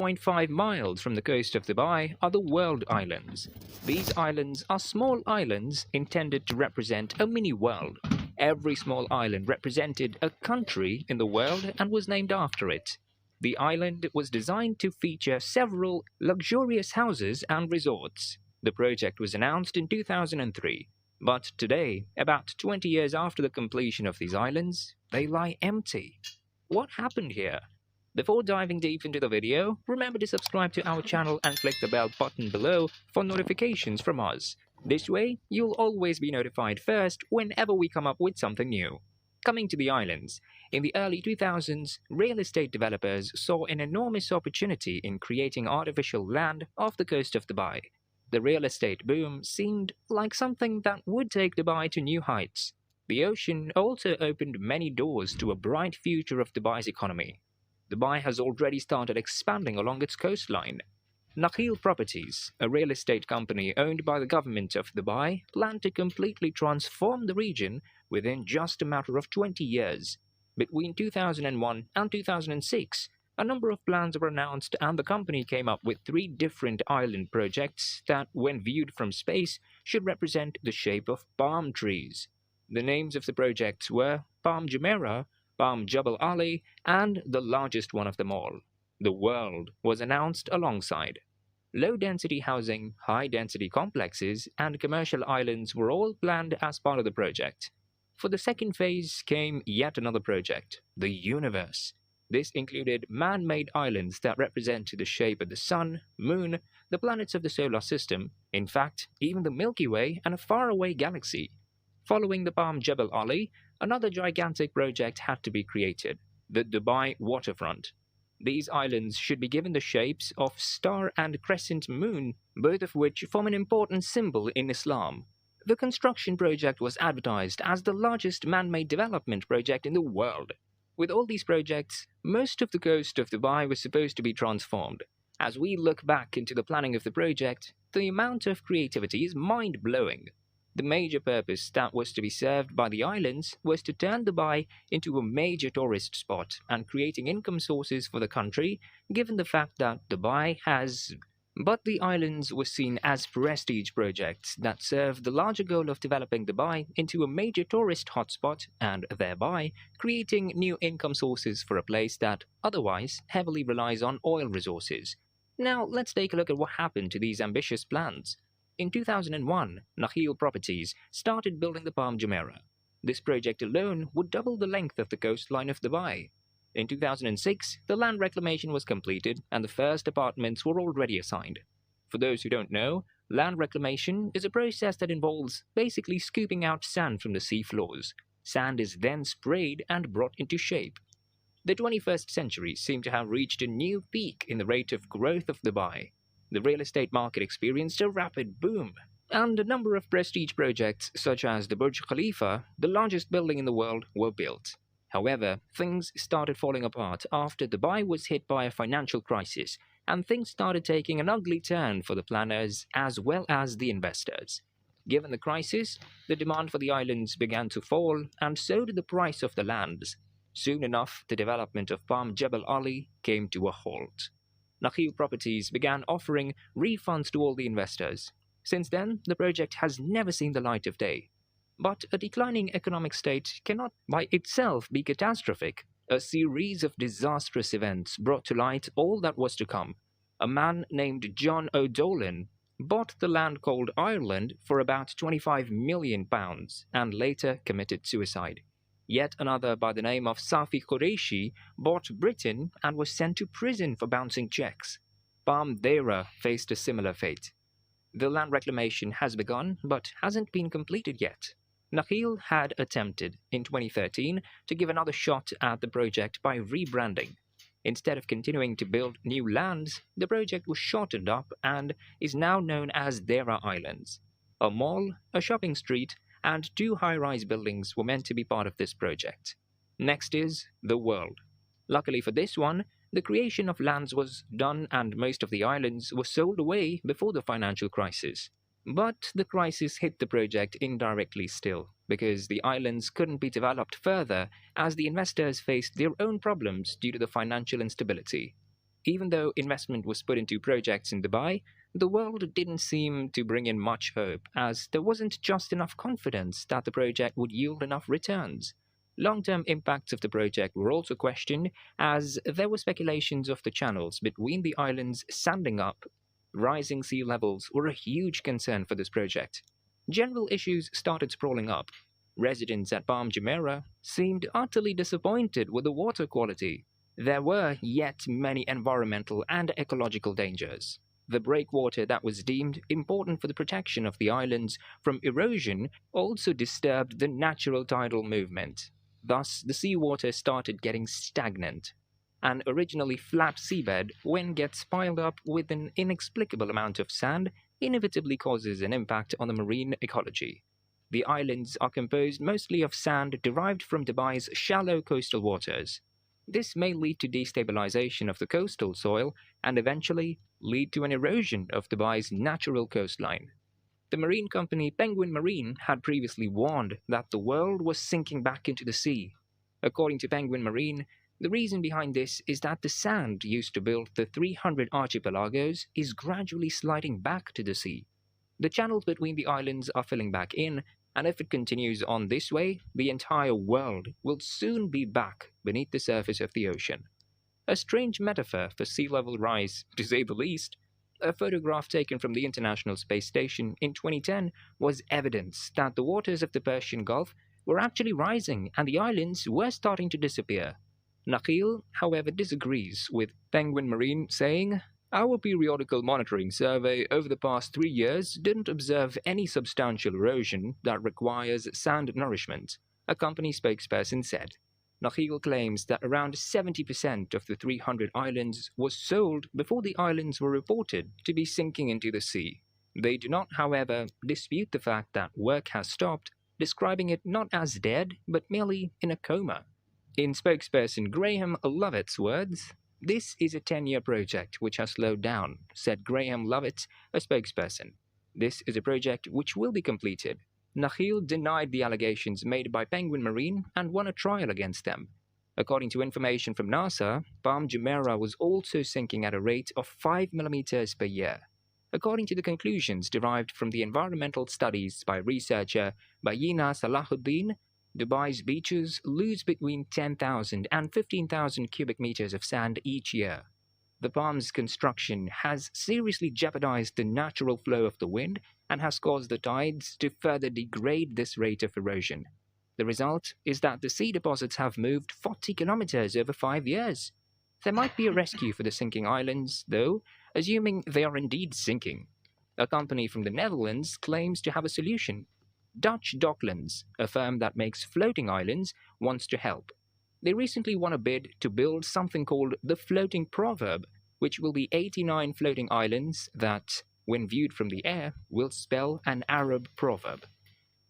0.5 miles from the coast of Dubai are the World Islands. These islands are small islands intended to represent a mini world. Every small island represented a country in the world and was named after it. The island was designed to feature several luxurious houses and resorts. The project was announced in 2003, but today, about 20 years after the completion of these islands, they lie empty. What happened here? Before diving deep into the video, remember to subscribe to our channel and click the bell button below for notifications from us. This way, you'll always be notified first whenever we come up with something new. Coming to the islands, in the early 2000s, real estate developers saw an enormous opportunity in creating artificial land off the coast of Dubai. The real estate boom seemed like something that would take Dubai to new heights. The ocean also opened many doors to a bright future of Dubai's economy. Dubai has already started expanding along its coastline. Nakheel Properties, a real estate company owned by the government of Dubai, planned to completely transform the region within just a matter of 20 years. Between 2001 and 2006, a number of plans were announced and the company came up with 3 different island projects that, when viewed from space, should represent the shape of palm trees. The names of the projects were Palm Jumeirah, Palm Jebel Ali, and the largest one of them all, the World, was announced alongside. Low-density housing, high-density complexes, and commercial islands were all planned as part of the project. For the second phase came yet another project, the Universe. This included man-made islands that represent the shape of the Sun, Moon, the planets of the solar system, in fact, even the Milky Way and a faraway galaxy. Following the Palm Jebel Ali, another gigantic project had to be created, the Dubai Waterfront. These islands should be given the shapes of star and crescent moon, both of which form an important symbol in Islam. The construction project was advertised as the largest man-made development project in the world. With all these projects, most of the coast of Dubai was supposed to be transformed. As we look back into the planning of the project, the amount of creativity is mind-blowing. The major purpose that was to be served by the islands was to turn Dubai into a major tourist spot and creating income sources for the country, given the fact that Dubai has... But the islands were seen as prestige projects that served the larger goal of developing Dubai into a major tourist hotspot and thereby creating new income sources for a place that otherwise heavily relies on oil resources. Now let's take a look at what happened to these ambitious plans. In 2001, Nakheel Properties started building the Palm Jumeirah. This project alone would double the length of the coastline of Dubai. In 2006, the land reclamation was completed and the first apartments were already assigned. For those who don't know, land reclamation is a process that involves basically scooping out sand from the sea floors. Sand is then sprayed and brought into shape. The 21st century seemed to have reached a new peak in the rate of growth of Dubai. The real estate market experienced a rapid boom, and a number of prestige projects such as the Burj Khalifa, the largest building in the world, were built. However, things started falling apart after Dubai was hit by a financial crisis, and things started taking an ugly turn for the planners as well as the investors. Given the crisis, the demand for the islands began to fall, and so did the price of the lands. Soon enough, the development of Palm Jebel Ali came to a halt. Nakheel Properties began offering refunds to all the investors. Since then, the project has never seen the light of day. But a declining economic state cannot by itself be catastrophic. A series of disastrous events brought to light all that was to come. A man named John O'Dolan bought the land called Ireland for about £25 million and later committed suicide. Yet another by the name of Safi Qureshi bought Britain and was sent to prison for bouncing checks. Palm Deira faced a similar fate. The land reclamation has begun but hasn't been completed yet. Nakheel had attempted, in 2013, to give another shot at the project by rebranding. Instead of continuing to build new lands, the project was shortened up and is now known as Deira Islands. A mall, a shopping street, and 2 high-rise buildings were meant to be part of this project. Next is the World. Luckily for this one, the creation of lands was done and most of the islands were sold away before the financial crisis. But the crisis hit the project indirectly still, because the islands couldn't be developed further as the investors faced their own problems due to the financial instability. Even though investment was put into projects in Dubai, the world didn't seem to bring in much hope, as there wasn't just enough confidence that the project would yield enough returns. Long-term impacts of the project were also questioned, as there were speculations of the channels between the islands sanding up. Rising sea levels were a huge concern for this project. General issues started sprawling up. Residents at Palm Jumeirah seemed utterly disappointed with the water quality. There were yet many environmental and ecological dangers. The breakwater that was deemed important for the protection of the islands from erosion also disturbed the natural tidal movement. Thus, the seawater started getting stagnant. An originally flat seabed, when gets piled up with an inexplicable amount of sand, inevitably causes an impact on the marine ecology. The islands are composed mostly of sand derived from Dubai's shallow coastal waters. This may lead to destabilization of the coastal soil and eventually lead to an erosion of Dubai's natural coastline. The marine company Penguin Marine had previously warned that the world was sinking back into the sea. According to Penguin Marine, the reason behind this is that the sand used to build the 300 archipelagos is gradually sliding back to the sea. The channels between the islands are filling back in, and if it continues on this way, the entire world will soon be back beneath the surface of the ocean. A strange metaphor for sea level rise, to say the least. A photograph taken from the International Space Station in 2010 was evidence that the waters of the Persian Gulf were actually rising and the islands were starting to disappear. Nakhil, however, disagrees with Penguin Marine, saying, "Our periodical monitoring survey over the past 3 years didn't observe any substantial erosion that requires sand nourishment," a company spokesperson said. Nakhil claims that around 70% of the 300 islands was sold before the islands were reported to be sinking into the sea. They do not, however, dispute the fact that work has stopped, describing it not as dead, but merely in a coma. In spokesperson Graham Lovett's words, "This is a 10-year project which has slowed down," said Graham Lovett, a spokesperson. "This is a project which will be completed." Nakhil denied the allegations made by Penguin Marine and won a trial against them. According to information from NASA, Palm Jumeirah was also sinking at a rate of 5 millimeters per year. According to the conclusions derived from the environmental studies by researcher Bayina Salahuddin, Dubai's beaches lose between 10,000 and 15,000 cubic meters of sand each year. The Palm's construction has seriously jeopardized the natural flow of the wind and has caused the tides to further degrade this rate of erosion. The result is that the sea deposits have moved 40 kilometers over 5 years. There might be a rescue for the sinking islands, though, assuming they are indeed sinking. A company from the Netherlands claims to have a solution. Dutch Docklands, a firm that makes floating islands, wants to help. They recently won a bid to build something called the Floating Proverb, which will be 89 floating islands that, when viewed from the air, will spell an Arab proverb.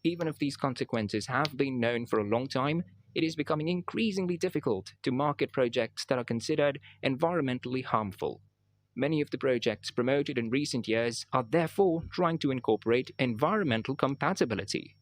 Even if these consequences have been known for a long time, it is becoming increasingly difficult to market projects that are considered environmentally harmful. Many of the projects promoted in recent years are therefore trying to incorporate environmental compatibility.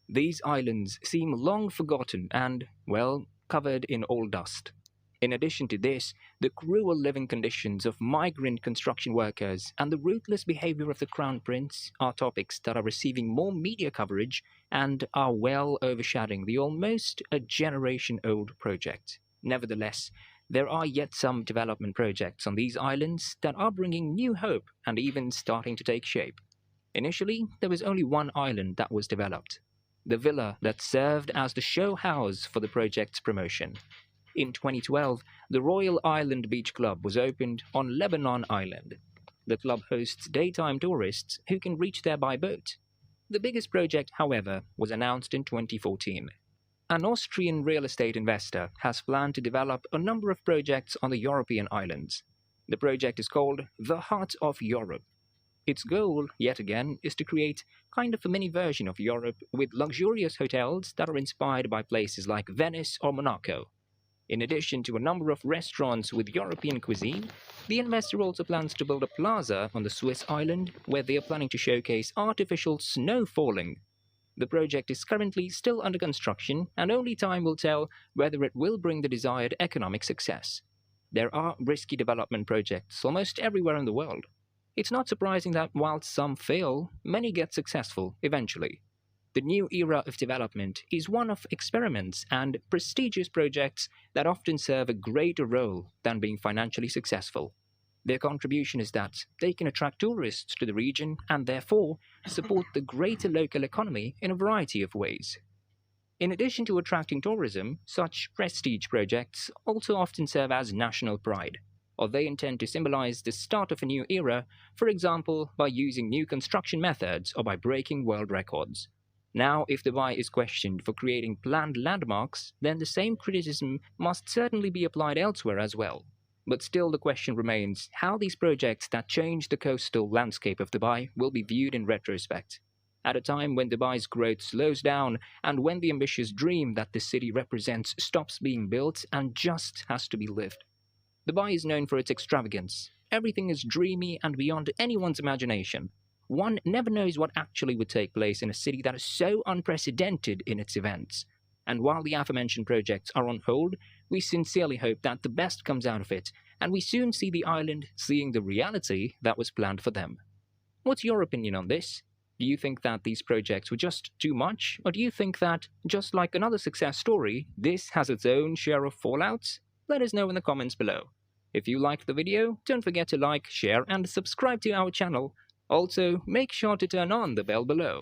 These islands seem long forgotten and, well, covered in old dust. In addition to this, the cruel living conditions of migrant construction workers and the ruthless behavior of the Crown Prince are topics that are receiving more media coverage and are well overshadowing the almost a generation-old project. Nevertheless, there are yet some development projects on these islands that are bringing new hope and even starting to take shape. Initially, there was only one island that was developed, the villa that served as the show house for the project's promotion. In 2012, the Royal Island Beach Club was opened on Lebanon Island. The club hosts daytime tourists who can reach there by boat. The biggest project, however, was announced in 2014. An Austrian real estate investor has planned to develop a number of projects on the European islands. The project is called The Heart of Europe. Its goal, yet again, is to create kind of a mini version of Europe with luxurious hotels that are inspired by places like Venice or Monaco. In addition to a number of restaurants with European cuisine, the investor also plans to build a plaza on the Swiss island where they are planning to showcase artificial snow falling. The project is currently still under construction, and only time will tell whether it will bring the desired economic success. There are risky development projects almost everywhere in the world. It's not surprising that while some fail, many get successful eventually. The new era of development is one of experiments and prestigious projects that often serve a greater role than being financially successful. Their contribution is that they can attract tourists to the region and therefore support the greater local economy in a variety of ways. In addition to attracting tourism, such prestige projects also often serve as national pride, or they intend to symbolize the start of a new era, for example, by using new construction methods or by breaking world records. Now, if Dubai is questioned for creating planned landmarks, then the same criticism must certainly be applied elsewhere as well. But still, the question remains how these projects that change the coastal landscape of Dubai will be viewed in retrospect. At a time when Dubai's growth slows down and when the ambitious dream that the city represents stops being built and just has to be lived. Dubai is known for its extravagance. Everything is dreamy and beyond anyone's imagination. One never knows what actually would take place in a city that is so unprecedented in its events. And while the aforementioned projects are on hold, we sincerely hope that the best comes out of it, and we soon see the island seeing the reality that was planned for them. What's your opinion on this? Do you think that these projects were just too much, or do you think that, just like another success story, this has its own share of fallouts? Let us know in the comments below. If you liked the video, don't forget to like, share, and subscribe to our channel. Also, make sure to turn on the bell below.